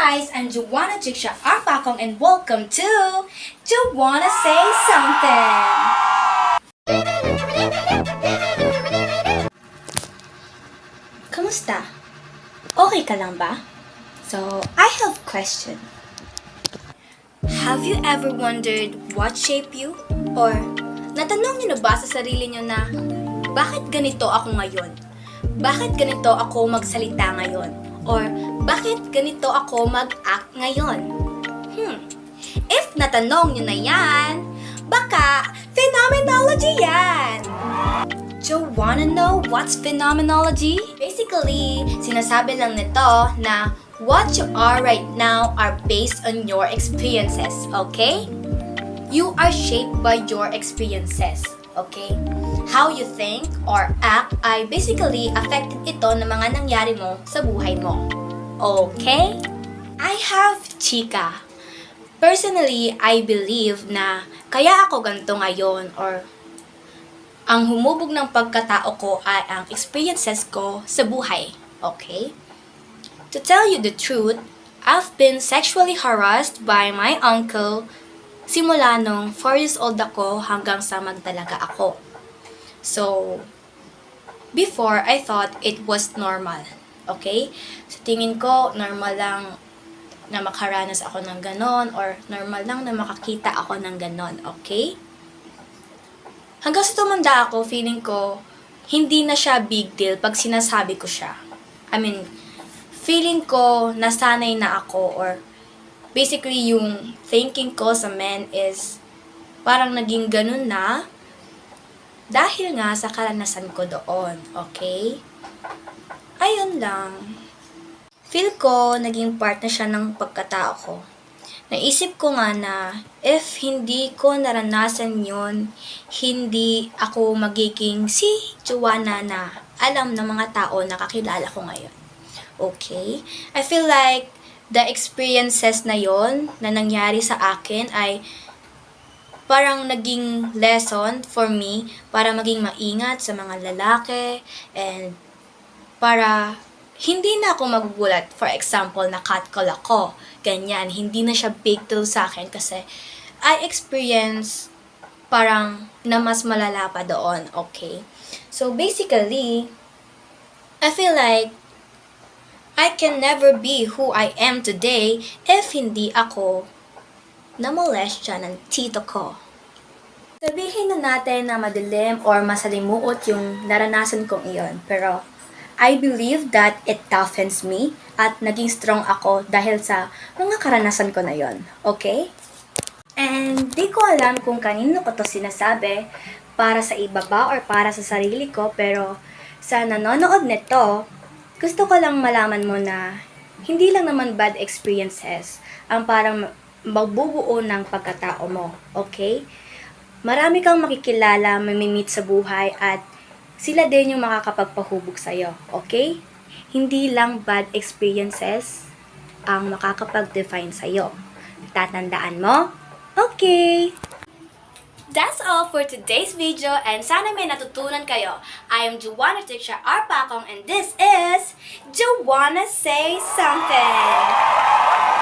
guys, I'm Joanna Jiksha Arpakong and welcome to Joanna Say Something! Kamusta? Okay ka lang ba? So, I have a question. Have you ever wondered what shaped you? Or natanong niyo na ba sa sarili niyo na bakit ganito ako ngayon? Bakit ganito ako magsalita ngayon? Or bakit ganito ako mag-act ngayon? If natanong niyo na yan, baka phenomenology yan! Do you wanna know what's phenomenology? Basically, sinasabi lang nito na what you are right now are based on your experiences, okay? You are shaped by your experiences, okay? How you think or act ay basically affected ito ng mga nangyari mo sa buhay mo. Okay? I have chika. Personally, I believe na kaya ako ganito ngayon or ang humubog ng pagkatao ko ay ang experiences ko sa buhay. Okay? To tell you the truth, I've been sexually harassed by my uncle simula nung 4 years old ako hanggang sa magdalaga ako. So, before, I thought it was normal. Okay? Sa tingin ko, normal lang na makaranas ako ng ganon or normal lang na makakita ako ng ganon. Okay? Hanggang sa tumanda ako, feeling ko, hindi na siya big deal pag sinasabi ko siya. I mean, feeling ko nasanay na ako or basically yung thinking ko sa men is parang naging ganun na dahil nga sa karanasan ko doon, okay? Ayun lang. Feel ko naging part na siya ng pagkatao ko. Naisip ko nga na if hindi ko naranasan yun, hindi ako magiging si Joanna na alam ng mga tao na kakilala ko ngayon. Okay? I feel like the experiences na yon na nangyari sa akin ay parang naging lesson for me para maging maingat sa mga lalaki and para hindi na ako magugulat. For example, na catcall ako. Ganyan. Hindi na siya big deal sa akin kasi I experience parang na mas malala pa doon. Okay? So, basically, I feel like I can never be who I am today if hindi ako namolestya ng tito ko. Sabihin na natin na madilim or masalimuot yung naranasan kong iyon. Pero, I believe that it toughens me at naging strong ako dahil sa mga karanasan ko na yon. Okay? And di ko alam kung kanino ko to sinasabi, para sa iba ba or para sa sarili ko, pero sa nanonood nito, gusto ko lang malaman mo na hindi lang naman bad experiences ang parang magbubuo ng pagkatao mo. Okay? Marami kang makikilala, mamimit sa buhay at sila din yung makakapagpahubog sa'yo, okay? Hindi lang bad experiences ang makakapag-define sa'yo. Tatandaan mo? Okay! That's all for today's video and sana may natutunan kayo. I am Joanna Jiksha Arpakong and this is Joanna Say Something!